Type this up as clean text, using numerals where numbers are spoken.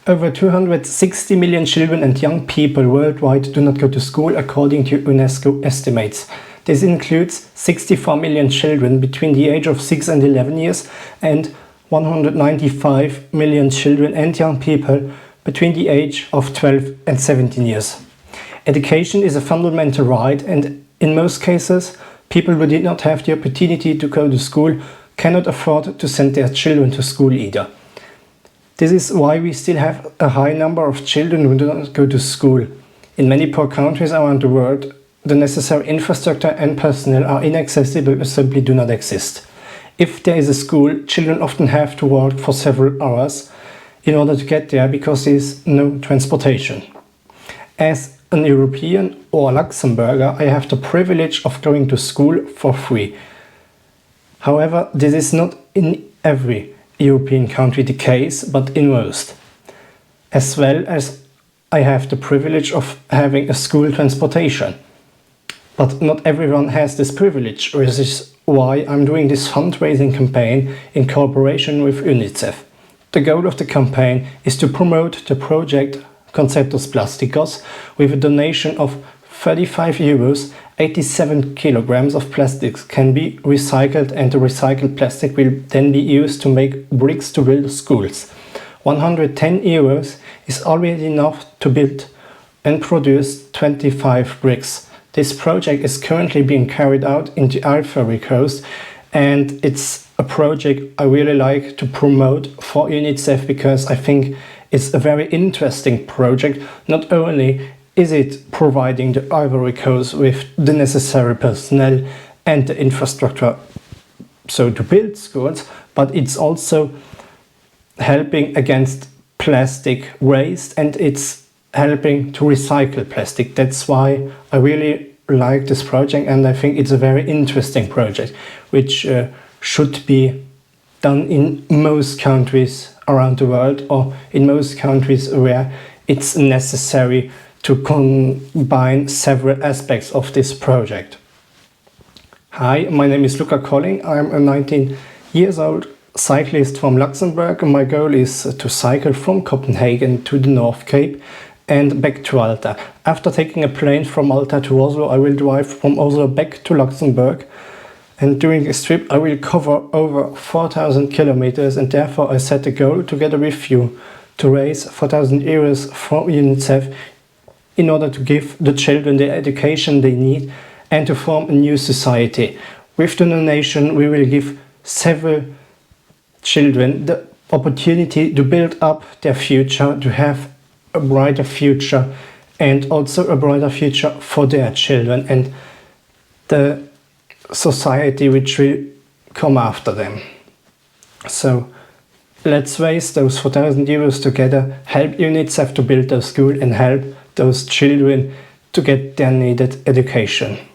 Over 260 million children and young people worldwide do not go to school according to UNESCO estimates. This includes 64 million children between the age of 6 and 11 years and 195 million children and young people between the age of 12 and 17 years. Education is a fundamental right, and in most cases, people who did not have the opportunity to go to school cannot afford to send their children to school either. This is why we still have a high number of children who do not go to school. In many poor countries around the world, the necessary infrastructure and personnel are inaccessible or simply do not exist. If there is a school, children often have to walk for several hours in order to get there because there is no transportation. As an European or Luxembourger, I have the privilege of going to school for free. However, this is not in every European country the case, but in most. As well as I have the privilege of having a school transportation. But not everyone has this privilege, which is why I'm doing this fundraising campaign in cooperation with UNICEF. The goal of the campaign is to promote the project Conceptos Plásticos with a donation of 35 euros. 87 kilograms of plastics can be recycled, and the recycled plastic will then be used to make bricks to build schools. 110 euros is already enough to build and produce 25 bricks. This project is currently being carried out in the Ivory Coast, and it's a project I really like to promote for UNICEF because I think it's a very interesting project. Not only is it providing the Ivory Coast with the necessary personnel and the infrastructure so to build schools, but it's also helping against plastic waste, and it's helping to recycle plastic. That's why I really like this project, and I think it's a very interesting project which should be done in most countries around the world, or in most countries where it's necessary to combine several aspects of this project. Hi, my name is Luca Colling. I'm a 19 years old cyclist from Luxembourg. My goal is to cycle from Copenhagen to the North Cape and back to Alta. After taking a plane from Alta to Oslo, I will drive from Oslo back to Luxembourg. And during this trip, I will cover over 4,000 kilometers, and therefore I set a goal together with you to raise 4,000 euros for UNICEF in order to give the children the education they need and to form a new society. With the donation, we will give several children the opportunity to build up their future, to have a brighter future, and also a brighter future for their children and the society which will come after them. So let's raise those 4,000 euros together, help UNICEF to build their school, and help those children to get their needed education.